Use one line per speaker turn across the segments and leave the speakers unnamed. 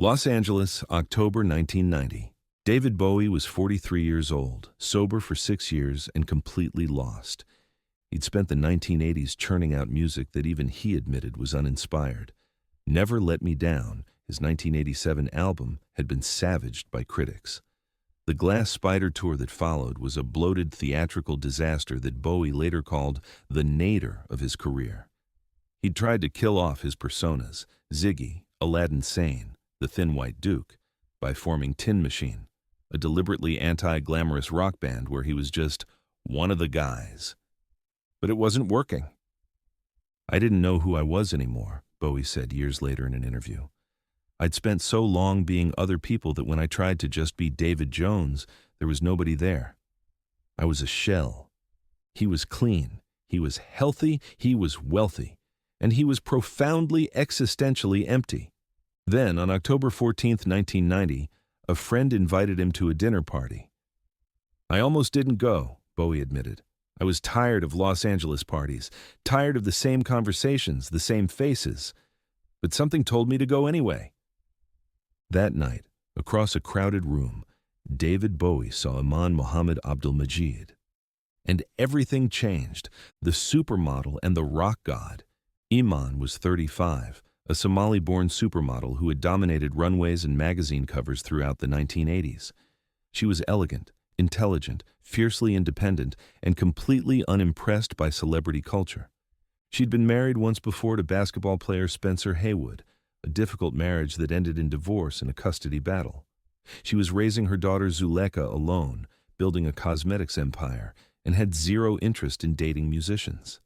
Los Angeles, October 1990. David Bowie was 43 years old, sober for 6 years, and completely lost. He'd spent the 1980s churning out music that even he admitted was uninspired. Never Let Me Down, his 1987 album, had been savaged by critics. The Glass Spider tour that followed was a bloated theatrical disaster that Bowie later called the nadir of his career. He'd tried to kill off his personas, Ziggy, Aladdin Sane, the Thin White Duke, by forming Tin Machine, a deliberately anti-glamorous rock band where he was just one of the guys. But it wasn't working. "I didn't know who I was anymore," Bowie said years later in an interview. "I'd spent so long being other people that when I tried to just be David Jones, there was nobody there. I was a shell. He was clean, he was healthy, he was wealthy, and he was profoundly existentially empty." Then, on October 14, 1990, a friend invited him to a dinner party. "I almost didn't go," Bowie admitted. "I was tired of Los Angeles parties, tired of the same conversations, the same faces. But something told me to go anyway." That night, across a crowded room, David Bowie saw Iman Mohammed Abdul-Majid. And everything changed. The supermodel and the rock god. Iman was 35, a Somali-born supermodel who had dominated runways and magazine covers throughout the 1980s. She was elegant, intelligent, fiercely independent, and completely unimpressed by celebrity culture. She'd been married once before to basketball player Spencer Haywood, a difficult marriage that ended in divorce and a custody battle. She was raising her daughter Zuleka alone, building a cosmetics empire, and had zero interest in dating musicians.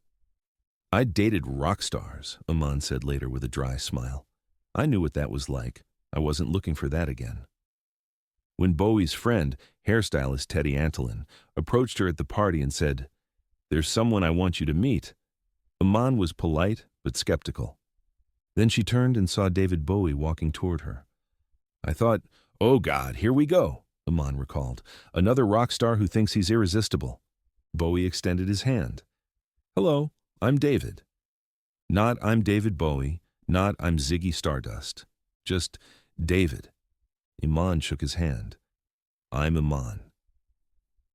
"I dated rock stars," Iman said later with a dry smile. "I knew what that was like. I wasn't looking for that again." When Bowie's friend, hairstylist Teddy Antolin, approached her at the party and said, "There's someone I want you to meet," Iman was polite but skeptical. Then she turned and saw David Bowie walking toward her. "I thought, oh God, here we go," Iman recalled. "Another rock star who thinks he's irresistible." Bowie extended his hand. "Hello, I'm David." Not "I'm David Bowie," not "I'm Ziggy Stardust." Just David. Iman shook his hand. "I'm Iman."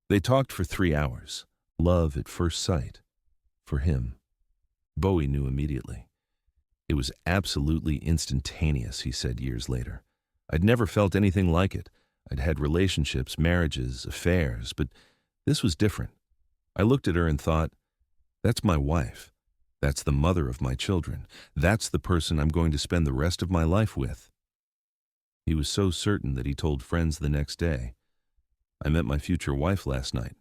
They talked for 3 hours. Love at first sight. For him. Bowie knew immediately. "It was absolutely instantaneous," he said years later. "I'd never felt anything like it. I'd had relationships, marriages, affairs, but this was different. I looked at her and thought, that's my wife. That's the mother of my children. That's the person I'm going to spend the rest of my life with." He was so certain that he told friends the next day, "I met my future wife last night."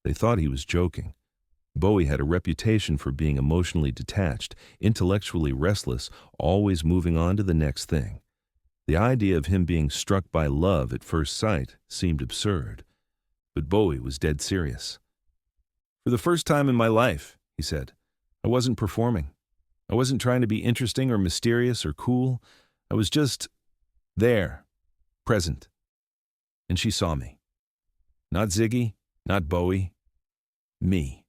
They thought he was joking. Bowie had a reputation for being emotionally detached, intellectually restless, always moving on to the next thing. The idea of him being struck by love at first sight seemed absurd. But Bowie was dead serious. "For the first time in my life," he said, "I wasn't performing. I wasn't trying to be interesting or mysterious or cool. I was just there, present. And she saw me. Not Ziggy, not Bowie. Me."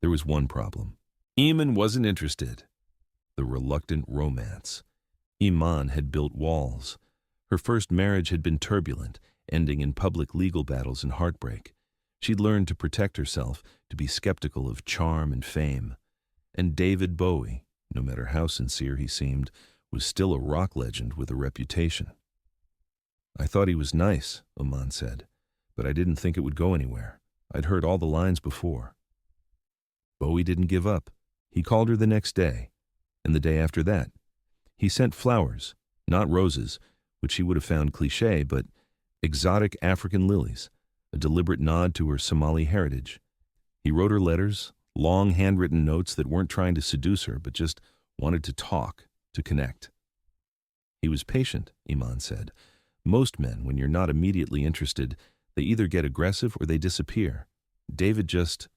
There was one problem. Iman wasn't interested. The reluctant romance. Iman had built walls. Her first marriage had been turbulent, ending in public legal battles and heartbreak. She'd learned to protect herself, to be skeptical of charm and fame. And David Bowie, no matter how sincere he seemed, was still a rock legend with a reputation. "I thought he was nice," Iman said, "but I didn't think it would go anywhere. I'd heard all the lines before." Bowie didn't give up. He called her the next day, and the day after that. He sent flowers, not roses, which she would have found cliché, but exotic African lilies, a deliberate nod to her Somali heritage. He wrote her letters, long handwritten notes that weren't trying to seduce her, but just wanted to talk, to connect. He was patient, Iman said. "Most men, when you're not immediately interested, they either get aggressive or they disappear. David just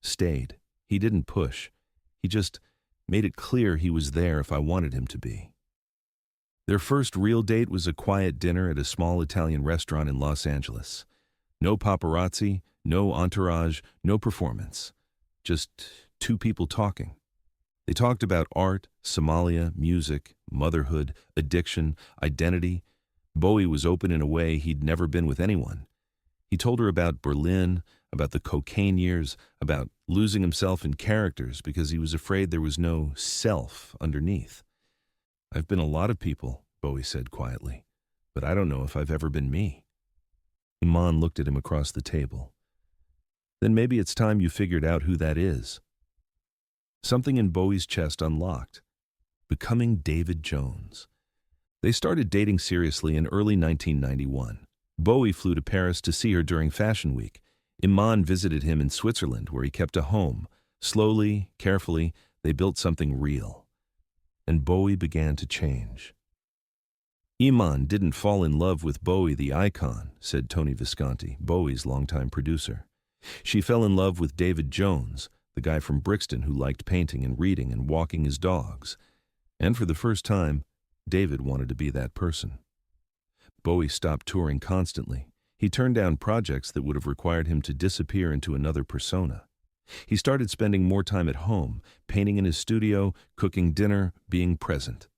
stayed. He didn't push. He just made it clear he was there if I wanted him to be." Their first real date was a quiet dinner at a small Italian restaurant in Los Angeles. No paparazzi, no entourage, no performance. Just two people talking. They talked about art, Somalia, music, motherhood, addiction, identity. Bowie was open in a way he'd never been with anyone. He told her about Berlin, about the cocaine years, about losing himself in characters because he was afraid there was no self underneath. "I've been a lot of people," Bowie said quietly, "but I don't know if I've ever been me." Iman looked at him across the table. "Then maybe it's time you figured out who that is." Something in Bowie's chest unlocked. Becoming David Jones. They started dating seriously in early 1991. Bowie flew to Paris to see her during Fashion Week. Iman visited him in Switzerland, where he kept a home. Slowly, carefully, they built something real. And Bowie began to change. "Iman didn't fall in love with Bowie the icon," said Tony Visconti, Bowie's longtime producer. "She fell in love with David Jones, the guy from Brixton who liked painting and reading and walking his dogs. And for the first time, David wanted to be that person." Bowie stopped touring constantly. He turned down projects that would have required him to disappear into another persona. He started spending more time at home, painting in his studio, cooking dinner, being present.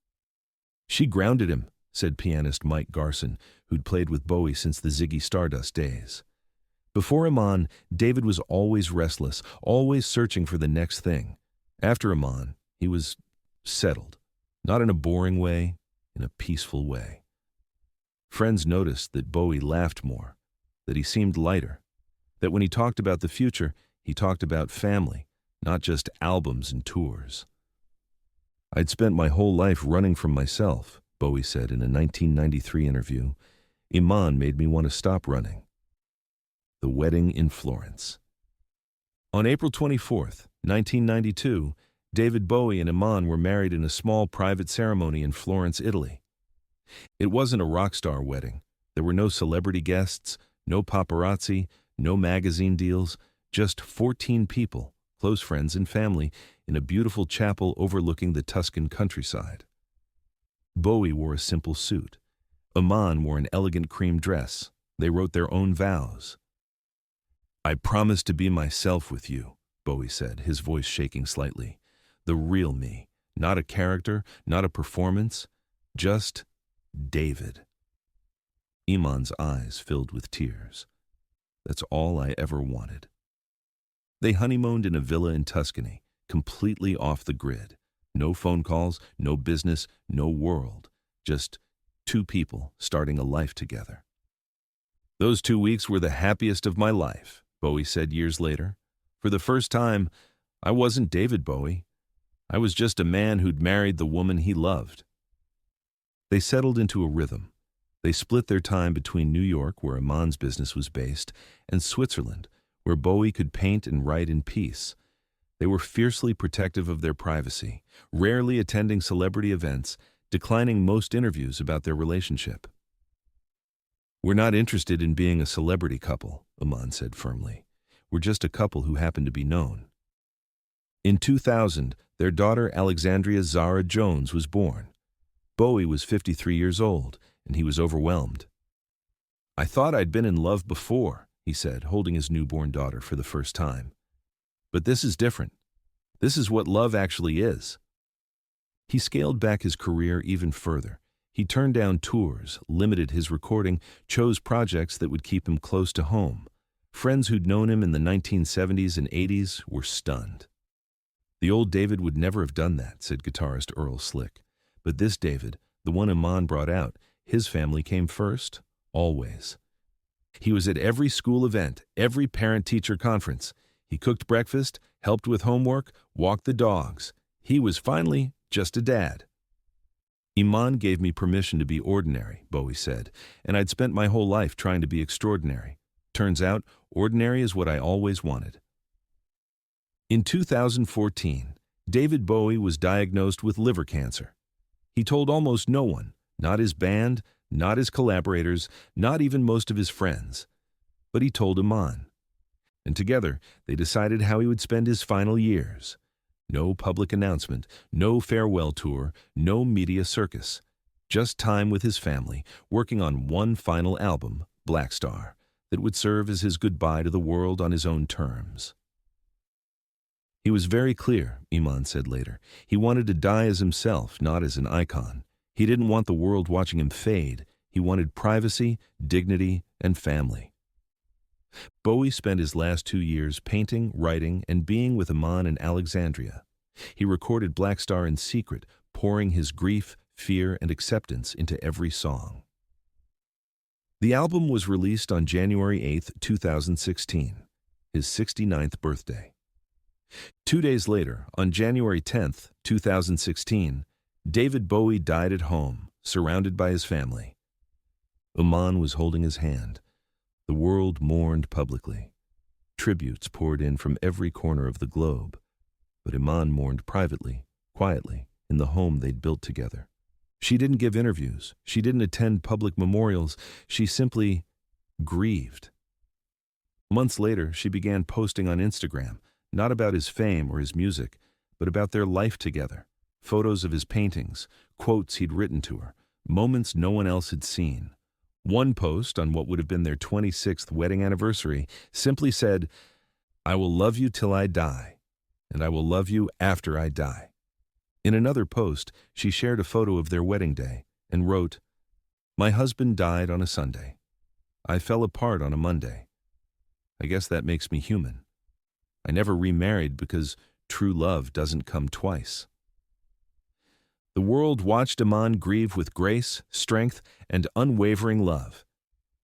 "She grounded him," said pianist Mike Garson, who'd played with Bowie since the Ziggy Stardust days. Before Iman, David was always restless, always searching for the next thing. After Iman, he was settled. Not in a boring way, in a peaceful way. Friends noticed that Bowie laughed more, that he seemed lighter, that when he talked about the future, he talked about family, not just albums and tours. "I'd spent my whole life running from myself," Bowie said in a 1993 interview. "Iman made me want to stop running." The wedding in Florence. On April 24, 1992, David Bowie and Iman were married in a small private ceremony in Florence, Italy. It wasn't a rock star wedding. There were no celebrity guests, no paparazzi, no magazine deals, just 14 people, close friends and family, in a beautiful chapel overlooking the Tuscan countryside. Bowie wore a simple suit. Iman wore an elegant cream dress. They wrote their own vows. "I promise to be myself with you," Bowie said, his voice shaking slightly. "The real me, not a character, not a performance, just David." Iman's eyes filled with tears. "That's all I ever wanted." They honeymooned in a villa in Tuscany, completely off the grid. No phone calls, no business, no world. Just two people starting a life together. "Those 2 weeks were the happiest of my life," Bowie said years later. "For the first time, I wasn't David Bowie. I was just a man who'd married the woman he loved." They settled into a rhythm. They split their time between New York, where Iman's business was based, and Switzerland, where Bowie could paint and write in peace. They were fiercely protective of their privacy, rarely attending celebrity events, declining most interviews about their relationship. "We're not interested in being a celebrity couple," Iman said firmly. "We're just a couple who happen to be known." In 2000, their daughter Alexandria Zara Jones was born. Bowie was 53 years old, and he was overwhelmed. "I thought I'd been in love before," he said, holding his newborn daughter for the first time. "But this is different. This is what love actually is." He scaled back his career even further. He turned down tours, limited his recording, chose projects that would keep him close to home. Friends who'd known him in the 1970s and 80s were stunned. "The old David would never have done that," said guitarist Earl Slick. "But this David, the one Iman brought out, his family came first, always. He was at every school event, every parent-teacher conference. He cooked breakfast, helped with homework, walked the dogs. He was finally just a dad." "Iman gave me permission to be ordinary," Bowie said, "and I'd spent my whole life trying to be extraordinary. Turns out, ordinary is what I always wanted." In 2014, David Bowie was diagnosed with liver cancer. He told almost no one, not his band, not his collaborators, not even most of his friends. But he told Iman. And together, they decided how he would spend his final years. No public announcement, no farewell tour, no media circus. Just time with his family, working on one final album, Black Star, that would serve as his goodbye to the world on his own terms. He was very clear, Iman said later. He wanted to die as himself, not as an icon. He didn't want the world watching him fade. He wanted privacy, dignity, and family. Bowie spent his last 2 years painting, writing, and being with Iman in Alexandria. He recorded Black Star in secret, pouring his grief, fear, and acceptance into every song. The album was released on January 8, 2016, his 69th birthday. 2 days later, on January 10, 2016, David Bowie died at home, surrounded by his family. Iman was holding his hand. The world mourned publicly. Tributes poured in from every corner of the globe. But Iman mourned privately, quietly, in the home they'd built together. She didn't give interviews. She didn't attend public memorials. She simply grieved. Months later, she began posting on Instagram, not about his fame or his music, but about their life together. Photos of his paintings, quotes he'd written to her, moments no one else had seen. One post on what would have been their 26th wedding anniversary simply said, "I will love you till I die, and I will love you after I die." In another post, she shared a photo of their wedding day and wrote, "My husband died on a Sunday. I fell apart on a Monday. I guess that makes me human. I never remarried because true love doesn't come twice." The world watched Iman grieve with grace, strength, and unwavering love.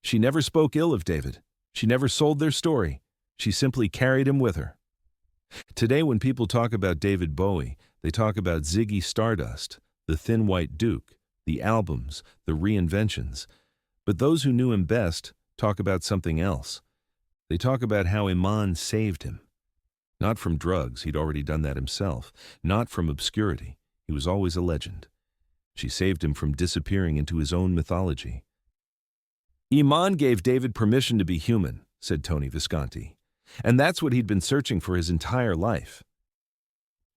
She never spoke ill of David. She never sold their story. She simply carried him with her. Today, when people talk about David Bowie, they talk about Ziggy Stardust, the Thin White Duke, the albums, the reinventions. But those who knew him best talk about something else. They talk about how Iman saved him. Not from drugs, he'd already done that himself. Not from obscurity. He was always a legend. She saved him from disappearing into his own mythology. "Iman gave David permission to be human," said Tony Visconti. "And that's what he'd been searching for his entire life."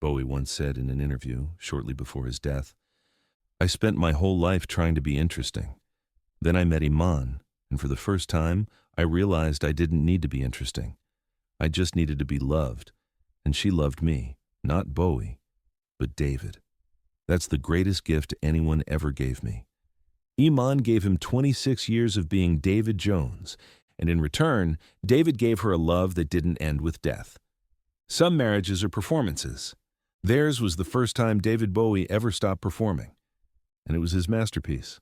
Bowie once said in an interview, shortly before his death, "I spent my whole life trying to be interesting. Then I met Iman, and for the first time, I realized I didn't need to be interesting. I just needed to be loved. And she loved me, not Bowie, but David. That's the greatest gift anyone ever gave me." Iman gave him 26 years of being David Jones, and in return, David gave her a love that didn't end with death. Some marriages are performances. Theirs was the first time David Bowie ever stopped performing, and it was his masterpiece.